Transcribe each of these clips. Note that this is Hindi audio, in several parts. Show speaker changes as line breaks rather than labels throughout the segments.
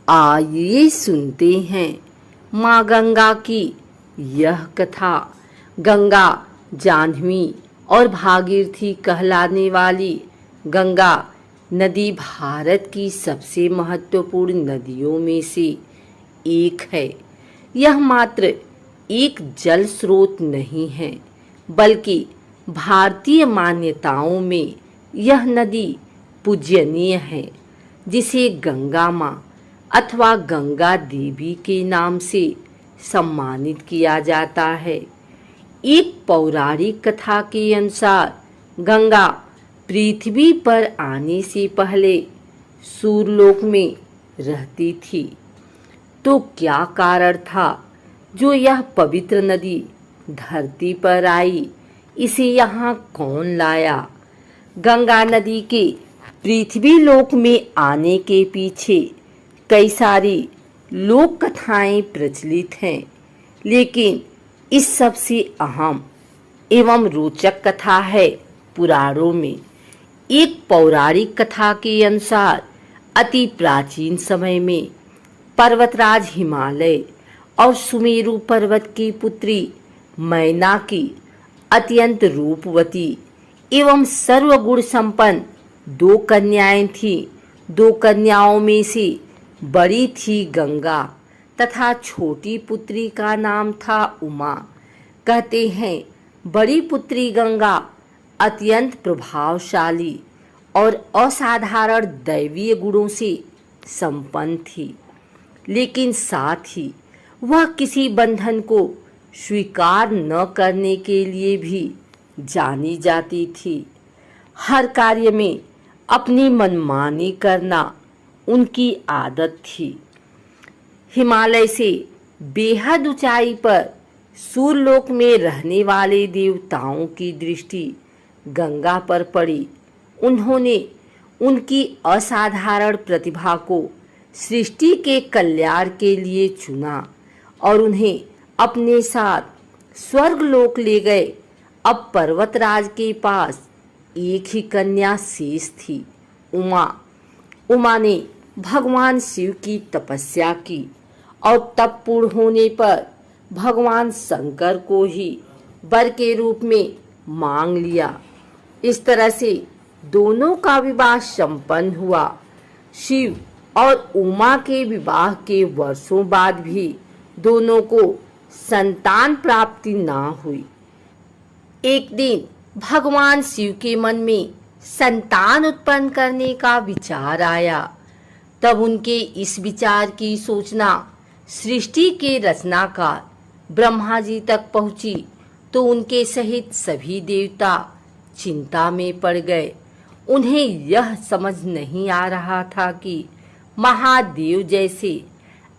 आइए सुनते हैं माँ गंगा की यह कथा। गंगा जाह्नवी और भागीरथी कहलाने वाली गंगा नदी भारत की सबसे महत्वपूर्ण नदियों में से एक है। यह मात्र एक जल स्रोत नहीं है, बल्कि भारतीय मान्यताओं में यह नदी पूजनीय है, जिसे गंगा माँ अथवा गंगा देवी के नाम से सम्मानित किया जाता है। एक पौराणिक कथा के अनुसार गंगा पृथ्वी पर आने से पहले सूर्यलोक में रहती थी। तो क्या कारण था जो यह पवित्र नदी धरती पर आई? इसे यहाँ कौन लाया? गंगा नदी के पृथ्वी लोक में आने के पीछे कई सारी लोक कथाएं प्रचलित हैं, लेकिन इस सबसे अहम एवं रोचक कथा है पुराणों में। एक पौराणिक कथा के अनुसार अति प्राचीन समय में पर्वतराज हिमालय और सुमेरु पर्वत की पुत्री मैना की अत्यंत रूपवती एवं सर्वगुण संपन्न 2 कन्याएं थीं। 2 कन्याओं में से बड़ी थी गंगा तथा छोटी पुत्री का नाम था उमा। कहते हैं बड़ी पुत्री गंगा अत्यंत प्रभावशाली और असाधारण दैवीय गुणों से संपन्न थी, लेकिन साथ ही वह किसी बंधन को स्वीकार न करने के लिए भी जानी जाती थी। हर कार्य में अपनी मनमानी करना उनकी आदत थी। हिमालय से बेहद ऊंचाई पर सूर्यलोक में रहने वाले देवताओं की दृष्टि गंगा पर पड़ी। उन्होंने उनकी असाधारण प्रतिभा को सृष्टि के कल्याण के लिए चुना और उन्हें अपने साथ स्वर्गलोक ले गए। अब पर्वतराज के पास एक ही कन्या शेष थी, उमा। उमा ने भगवान शिव की तपस्या की और तप पूर्ण होने पर भगवान शंकर को ही वर के रूप में मांग लिया। इस तरह से दोनों का विवाह संपन्न हुआ। शिव और उमा के विवाह के वर्षों बाद भी दोनों को संतान प्राप्ति ना हुई। एक दिन भगवान शिव के मन में संतान उत्पन्न करने का विचार आया। तब उनके इस विचार की सूचना सृष्टि के रचनाकार ब्रह्मा जी तक पहुंची तो उनके सहित सभी देवता चिंता में पड़ गए। उन्हें यह समझ नहीं आ रहा था कि महादेव जैसे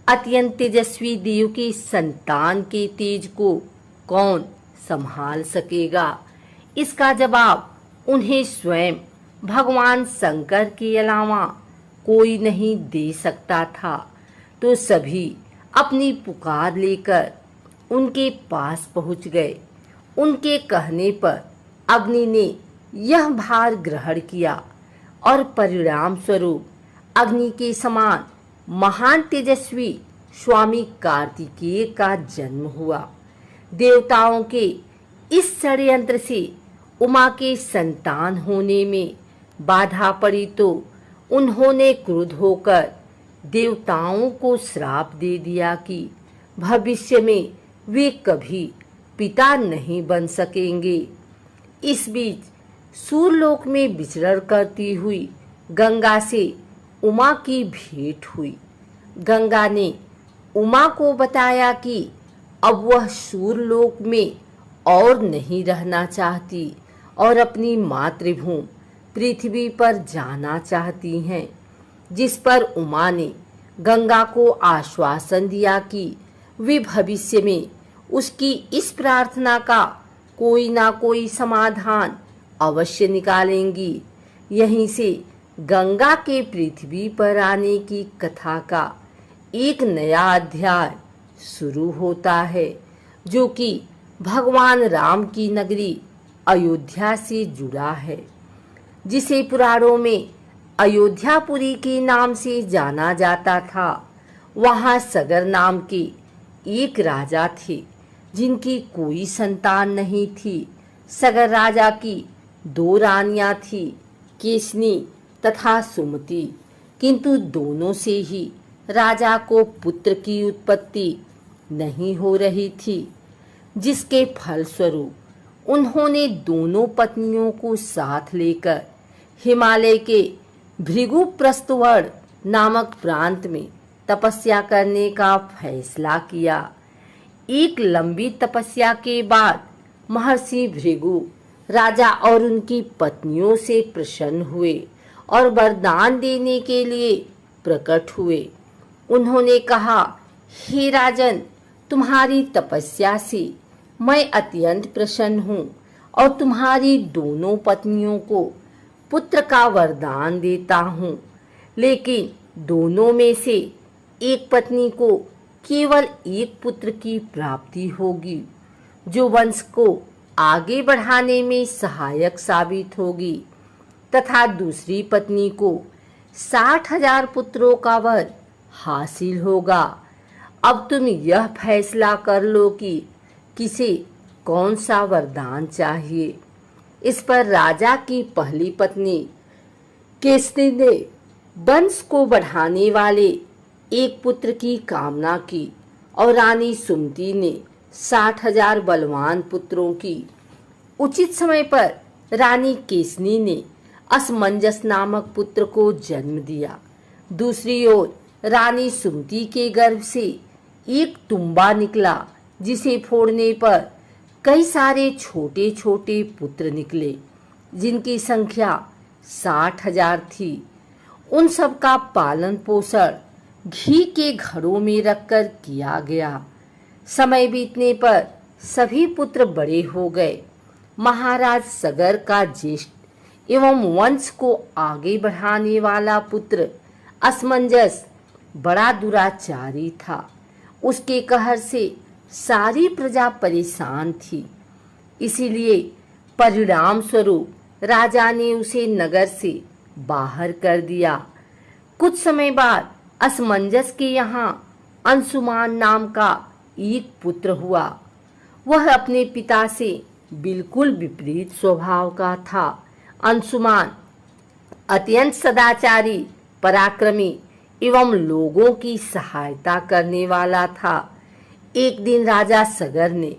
अत्यंत तेजस्वी देव के संतान के तेज को कौन संभाल सकेगा। इसका जवाब उन्हें स्वयं भगवान शंकर के अलावा कोई नहीं दे सकता था। तो सभी अपनी पुकार लेकर उनके पास पहुंच गए। उनके कहने पर अग्नि ने यह भार ग्रहण किया और परिणाम स्वरूप अग्नि के समान महान तेजस्वी स्वामी कार्तिकेय का जन्म हुआ। देवताओं के इस षड्यंत्र से उमा के संतान होने में बाधा पड़ी तो उन्होंने क्रुद्ध होकर देवताओं को श्राप दे दिया कि भविष्य में वे कभी पिता नहीं बन सकेंगे। इस बीच सूर्यलोक में विचरण करती हुई गंगा से उमा की भेंट हुई। गंगा ने उमा को बताया कि अब वह सूर्यलोक में और नहीं रहना चाहती और अपनी मातृभूमि पृथ्वी पर जाना चाहती हैं, जिस पर उमा ने गंगा को आश्वासन दिया कि वे भविष्य में उसकी इस प्रार्थना का कोई ना कोई समाधान अवश्य निकालेंगी। यहीं से गंगा के पृथ्वी पर आने की कथा का एक नया अध्याय शुरू होता है, जो कि भगवान राम की नगरी अयोध्या से जुड़ा है, जिसे पुराणों में अयोध्यापुरी के नाम से जाना जाता था। वहां सगर नाम के एक राजा थे जिनकी कोई संतान नहीं थी। सगर राजा की 2 रानियां थी, केसनी तथा सुमति, किंतु दोनों से ही राजा को पुत्र की उत्पत्ति नहीं हो रही थी, जिसके फलस्वरूप उन्होंने दोनों पत्नियों को साथ लेकर हिमालय के भृगुप्रस्थवर्ण नामक प्रांत में तपस्या करने का फैसला किया। एक लंबी तपस्या के बाद महर्षि भृगु राजा और उनकी पत्नियों से प्रसन्न हुए और वरदान देने के लिए प्रकट हुए। उन्होंने कहा, हे राजन, तुम्हारी तपस्या से मैं अत्यंत प्रसन्न हूँ और तुम्हारी दोनों पत्नियों को पुत्र का वरदान देता हूँ, लेकिन दोनों में से एक पत्नी को केवल एक पुत्र की प्राप्ति होगी, जो वंश को आगे बढ़ाने में सहायक साबित होगी, तथा दूसरी पत्नी को 60,000 पुत्रों का वर हासिल होगा। अब तुम यह फैसला कर लो कि किसे कौन सा वरदान चाहिए। इस पर राजा की पहली पत्नी केसनी ने वंश को बढ़ाने वाले एक पुत्र की कामना की और रानी सुमति ने 60,000 बलवान पुत्रों की। उचित समय पर रानी केसनी ने असमंजस नामक पुत्र को जन्म दिया। दूसरी ओर रानी सुमति के गर्भ से एक तुम्बा निकला, जिसे फोड़ने पर कई सारे छोटे छोटे पुत्र निकले, जिनकी संख्या 60,000 थी। उन सब का पालन पोषण घी के घड़ों में रखकर किया गया। समय बीतने पर सभी पुत्र बड़े हो गए। महाराज सगर का ज्येष्ठ एवं वंश को आगे बढ़ाने वाला पुत्र असमंजस बड़ा दुराचारी था। उसके कहर से सारी प्रजा परेशान थी। इसीलिए परिणाम स्वरूप राजा ने उसे नगर से बाहर कर दिया। कुछ समय बाद असमंजस के यहाँ अंशुमान नाम का एक पुत्र हुआ। वह अपने पिता से बिल्कुल विपरीत स्वभाव का था। अंशुमान अत्यंत सदाचारी, पराक्रमी एवं लोगों की सहायता करने वाला था। एक दिन राजा सगर ने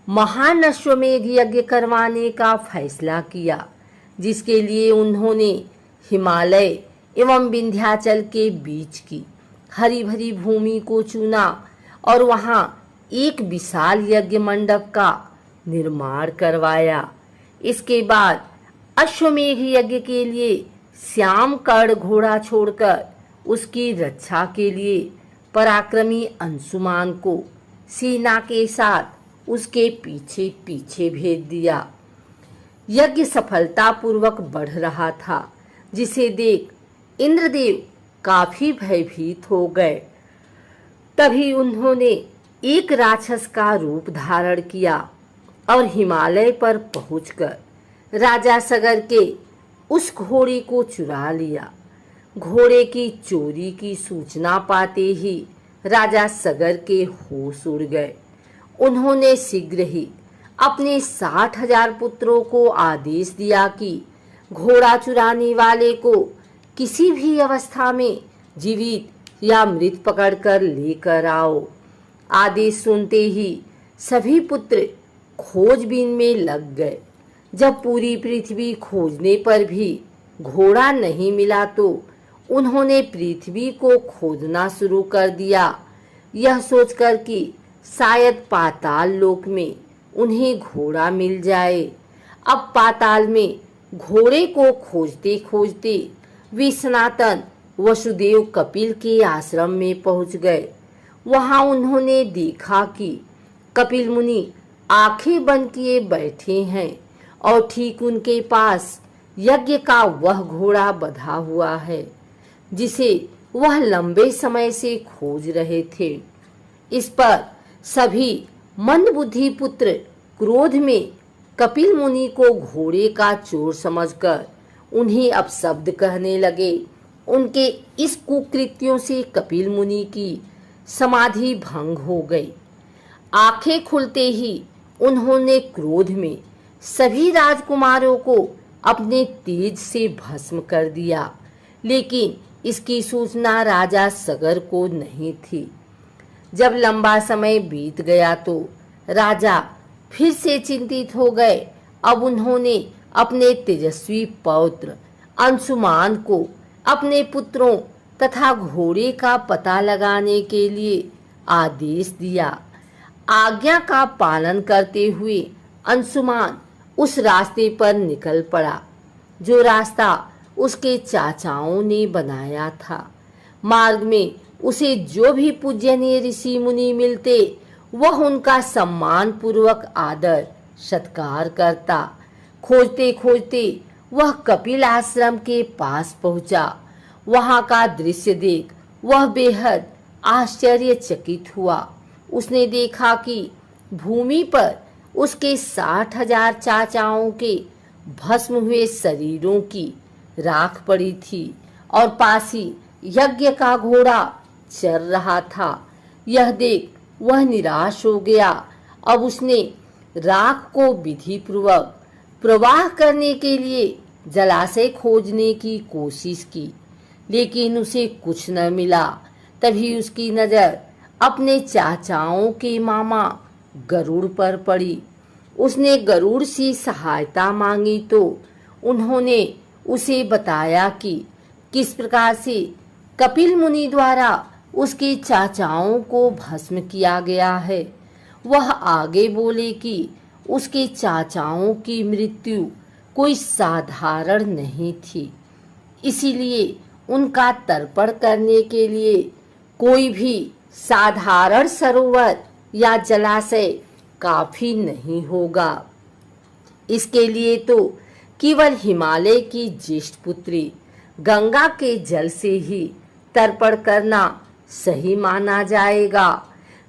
महान अश्वमेध यज्ञ करवाने का फैसला किया, जिसके लिए उन्होंने हिमालय एवं विंध्याचल के बीच की हरी भरी भूमि को चुना और वहां एक विशाल यज्ञ मंडप का निर्माण करवाया। इसके बाद अश्वमेध यज्ञ के लिए श्याम कर्ण घोड़ा छोड़कर उसकी रक्षा के लिए पराक्रमी अंशुमान को सेना के साथ उसके पीछे पीछे भेज दिया। यज्ञ सफलतापूर्वक बढ़ रहा था, जिसे देख इंद्रदेव काफी भयभीत हो गए। तभी उन्होंने एक राक्षस का रूप धारण किया और हिमालय पर पहुंचकर राजा सगर के उस घोड़े को चुरा लिया। घोड़े की चोरी की सूचना पाते ही राजा सगर के होश उड़ गए। उन्होंने शीघ्र ही अपने 60,000 पुत्रों को आदेश दिया कि घोड़ा चुराने वाले को किसी भी अवस्था में जीवित या मृत पकड़कर लेकर आओ। आदेश सुनते ही सभी पुत्र खोजबीन में लग गए। जब पूरी पृथ्वी खोजने पर भी घोड़ा नहीं मिला तो उन्होंने पृथ्वी को खोदना शुरू कर दिया, यह सोचकर कि शायद पाताल लोक में उन्हें घोड़ा मिल जाए। अब पाताल में घोड़े को खोजते खोजते वे सनातन वसुदेव कपिल के आश्रम में पहुंच गए। वहां उन्होंने देखा कि कपिल मुनि आंखें बंद किए बैठे हैं और ठीक उनके पास यज्ञ का वह घोड़ा बंधा हुआ है, जिसे वह लंबे समय से खोज रहे थे। इस पर सभी मंदबुद्धि पुत्र क्रोध में कपिल मुनि को घोड़े का चोर समझकर उन्हें अपशब्द कहने लगे। उनके इस कुकृत्यों से कपिल मुनि की समाधि भंग हो गई। आंखें खुलते ही उन्होंने क्रोध में सभी राजकुमारों को अपने तेज से भस्म कर दिया, लेकिन इसकी सूचना राजा सगर को नहीं थी। जब लंबा समय बीत गया तो राजा फिर से चिंतित हो गए। अब उन्होंने अपने तेजस्वी पौत्र अंशुमान को अपने पुत्रों तथा घोड़े का पता लगाने के लिए आदेश दिया। आज्ञा का पालन करते हुए अंशुमान उस रास्ते पर निकल पड़ा जो रास्ता उसके चाचाओं ने बनाया था। मार्ग में उसे जो भी पूजनीय ऋषि मुनि मिलते वह उनका सम्मान पूर्वक आदर सत्कार करता। खोजते खोजते वह कपिल आश्रम के पास पहुंचा। वहां का दृश्य देख वह बेहद आश्चर्यचकित हुआ। उसने देखा कि भूमि पर उसके 60,000 चाचाओं के भस्म हुए शरीरों की राख पड़ी थी और पास ही यज्ञ का घोड़ा चल रहा था। यह देख वह निराश हो गया। अब उसने राख को विधि पूर्वक प्रवाह करने के लिए जलाशय खोजने की कोशिश की, लेकिन उसे कुछ न मिला। तभी उसकी नजर अपने चाचाओं के मामा गरुड़ पर पड़ी। उसने गरुड़ से सहायता मांगी तो उन्होंने उसे बताया कि किस प्रकार से कपिल मुनि द्वारा उसके चाचाओं को भस्म किया गया है। वह आगे बोले कि उसके चाचाओं की मृत्यु कोई साधारण नहीं थी, इसीलिए उनका तर्पण करने के लिए कोई भी साधारण सरोवर या जलाशय काफी नहीं होगा। इसके लिए तो केवल हिमालय की ज्येष्ठ पुत्री गंगा के जल से ही तर्पण करना सही माना जाएगा।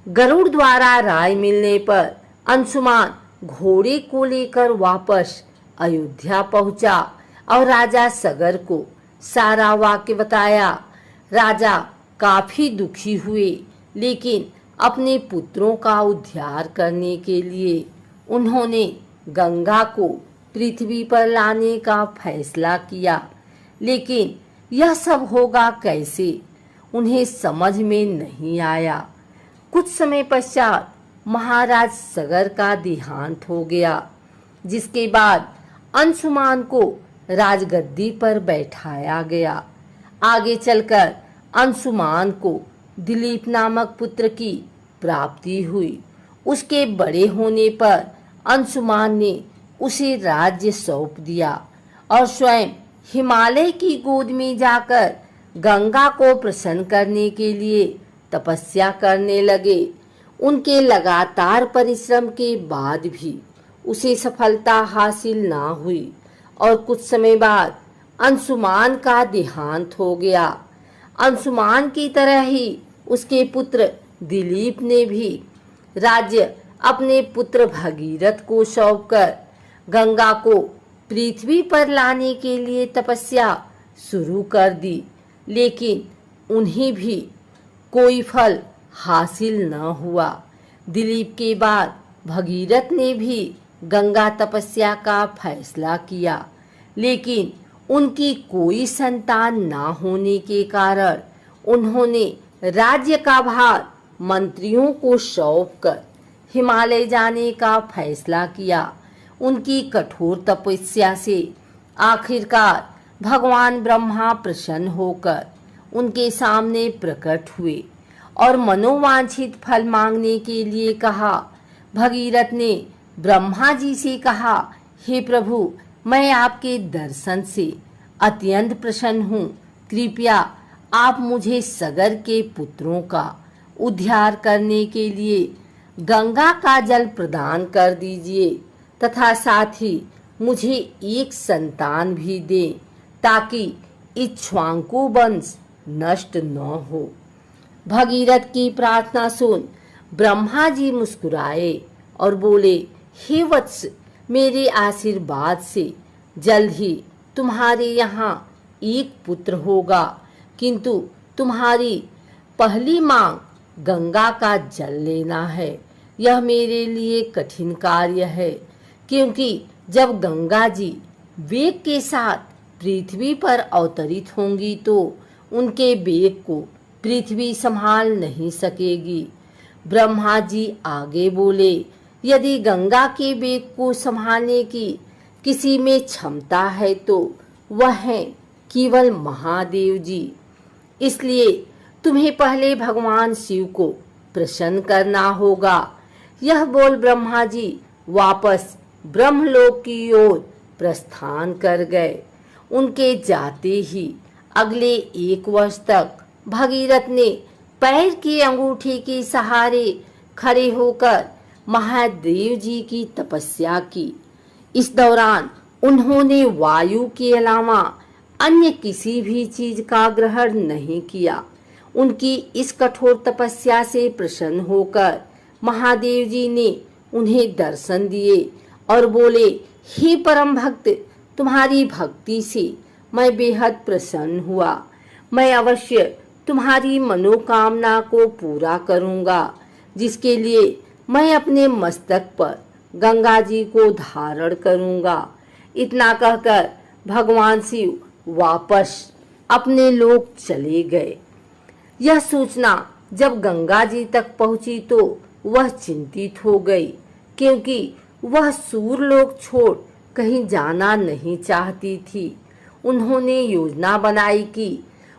गरुड़ द्वारा राय मिलने पर अंशुमान घोड़े को लेकर वापस अयोध्या पहुंचा और राजा सगर को सारा वाक्य बताया। राजा काफी दुखी हुए, लेकिन अपने पुत्रों का उद्धार करने के लिए उन्होंने गंगा को पृथ्वी पर लाने का फैसला किया। लेकिन यह सब होगा कैसे, उन्हें समझ में नहीं आया। कुछ समय पश्चात महाराज सगर का देहांत हो गया, जिसके बाद अंशुमान को राजगद्दी पर बैठाया गया। आगे चलकर अंशुमान को दिलीप नामक पुत्र की प्राप्ति हुई। उसके बड़े होने पर अंशुमान ने उसे राज्य सौंप दिया और स्वयं हिमालय की गोद में जाकर गंगा को प्रसन्न करने के लिए तपस्या करने लगे। उनके लगातार परिश्रम के बाद भी उसे सफलता हासिल ना हुई और कुछ समय बाद अंशुमान का देहांत हो गया। अंशुमान की तरह ही उसके पुत्र दिलीप ने भी राज्य अपने पुत्र भगीरथ को सौंपकर गंगा को पृथ्वी पर लाने के लिए तपस्या शुरू कर दी, लेकिन उन्हें भी कोई फल हासिल न हुआ। दिलीप के बाद भगीरथ ने भी गंगा तपस्या का फैसला किया, लेकिन उनकी कोई संतान ना होने के कारण उन्होंने राज्य का भार मंत्रियों को सौंपकर हिमालय जाने का फैसला किया। उनकी कठोर तपस्या से आखिरकार भगवान ब्रह्मा प्रसन्न होकर उनके सामने प्रकट हुए और मनोवांछित फल मांगने के लिए कहा। भगीरथ ने ब्रह्मा जी से कहा, हे प्रभु, मैं आपके दर्शन से अत्यंत प्रसन्न हूँ। कृपया आप मुझे सगर के पुत्रों का उद्धार करने के लिए गंगा का जल प्रदान कर दीजिए तथा साथ ही मुझे एक संतान भी दें, ताकि इक्ष्वाकु वंश नष्ट न हो। भगीरथ की प्रार्थना सुन ब्रह्मा जी मुस्कुराए और बोले, हे वत्स, मेरे आशीर्वाद से जल्द ही तुम्हारे यहाँ एक पुत्र होगा, किंतु तुम्हारी पहली मांग गंगा का जल लेना है। यह मेरे लिए कठिन कार्य है, क्योंकि जब गंगा जी वेग के साथ पृथ्वी पर अवतरित होंगी तो उनके वेग को पृथ्वी संभाल नहीं सकेगी। ब्रह्मा जी आगे बोले, यदि गंगा के वेग को संभालने की किसी में क्षमता है तो वह है केवल महादेव जी। इसलिए तुम्हें पहले भगवान शिव को प्रसन्न करना होगा। यह बोल ब्रह्मा जी वापस ब्रह्मलोक की ओर प्रस्थान कर गए। उनके जाते ही अगले 1 वर्ष तक भगीरथ ने पैर के अंगूठे के सहारे खड़े होकर महादेव जी की तपस्या की। इस दौरान उन्होंने वायु के अलावा अन्य किसी भी चीज का ग्रहण नहीं किया। उनकी इस कठोर तपस्या से प्रसन्न होकर महादेव जी ने उन्हें दर्शन दिए और बोले, हे परम भक्त, तुम्हारी भक्ति से मैं बेहद प्रसन्न हुआ। मैं अवश्य तुम्हारी मनोकामना को पूरा करूंगा, जिसके लिए मैं अपने मस्तक पर गंगा जी को धारण करूंगा। इतना कहकर भगवान शिव वापस अपने लोक चले गए। यह सूचना जब गंगा जी तक पहुंची तो वह चिंतित हो गई, क्योंकि वह सूरलोक छोड़ कहीं जाना नहीं चाहती थी। उन्होंने योजना बनाई कि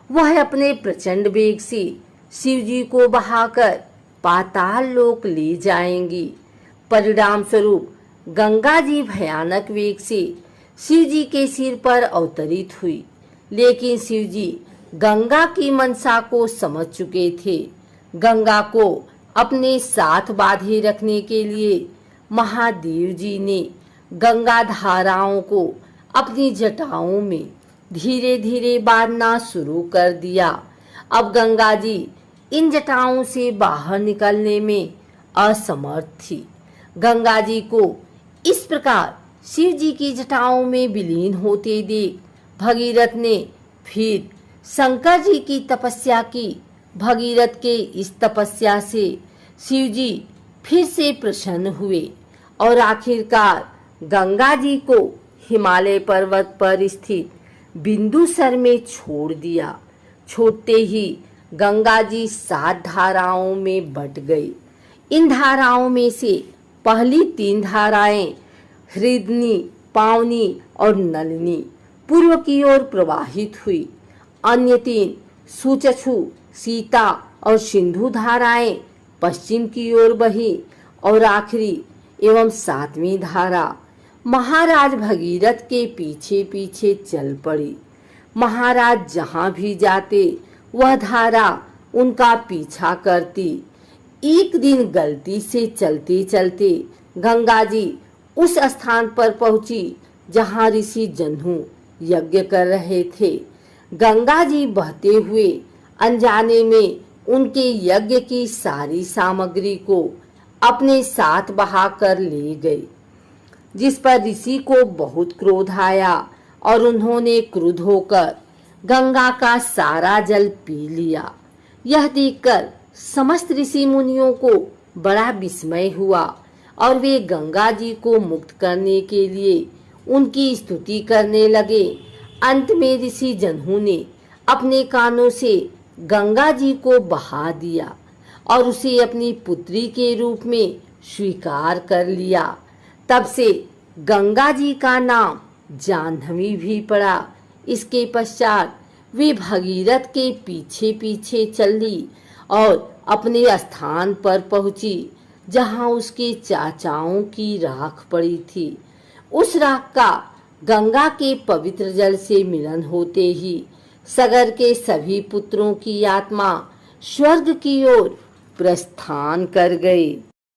वह अपने प्रचंड वेग से शिव जी को बहाकर पाताल लोक ले जाएंगी। परिणाम स्वरूप गंगा जी भयानक वेग से शिव जी के सिर पर अवतरित हुई, लेकिन शिव जी गंगा की मनसा को समझ चुके थे। गंगा को अपने साथ बांधे रखने के लिए महादेव जी ने गंगा धाराओं को अपनी जटाओं में धीरे धीरे बांधना शुरू कर दिया। अब गंगा जी इन जटाओं से बाहर निकलने में असमर्थ थी। गंगा जी को इस प्रकार शिव जी की जटाओं में विलीन होते देख भगीरथ ने फिर शंकर जी की तपस्या की। भगीरथ के इस तपस्या से शिव जी फिर से प्रसन्न हुए और आखिरकार गंगा जी को हिमालय पर्वत पर स्थित बिंदुसर में छोड़ दिया। छोड़ते ही गंगा जी 7 धाराओं में बट गई। इन धाराओं में से पहली 3 धाराएं हृदनी, पावनी और नलिनी पूर्व की ओर प्रवाहित हुई। अन्य 3 सुचक्षु, सीता और सिंधु धाराएं पश्चिम की ओर बही और आखिरी एवं 7वीं धारा महाराज भगीरथ के पीछे पीछे चल पड़ी। महाराज जहां भी जाते वह धारा उनका पीछा करती। एक दिन गलती से चलते चलते गंगा जी उस स्थान पर पहुंची जहां ऋषि जन्हू यज्ञ कर रहे थे। गंगा जी बहते हुए अनजाने में उनके यज्ञ की सारी सामग्री को अपने साथ बहा कर ले गए, जिस पर ऋषि को बहुत क्रोध आया और उन्होंने क्रुद्ध होकर गंगा का सारा जल पी लिया। यह देखकर समस्त ऋषि मुनियों को बड़ा विस्मय हुआ और वे गंगा जी को मुक्त करने के लिए उनकी स्तुति करने लगे। अंत में ऋषि जन्हू ने अपने कानों से गंगा जी को बहा दिया और उसे अपनी पुत्री के रूप में स्वीकार कर लिया। तब से गंगा जी का नाम जाह्नवी भी पड़ा। इसके पश्चात वे भगीरथ के पीछे पीछे चली और अपने स्थान पर पहुंची जहां उसके चाचाओं की राख पड़ी थी। उस राख का गंगा के पवित्र जल से मिलन होते ही सगर के सभी पुत्रों की आत्मा स्वर्ग की ओर प्रस्थान कर गई।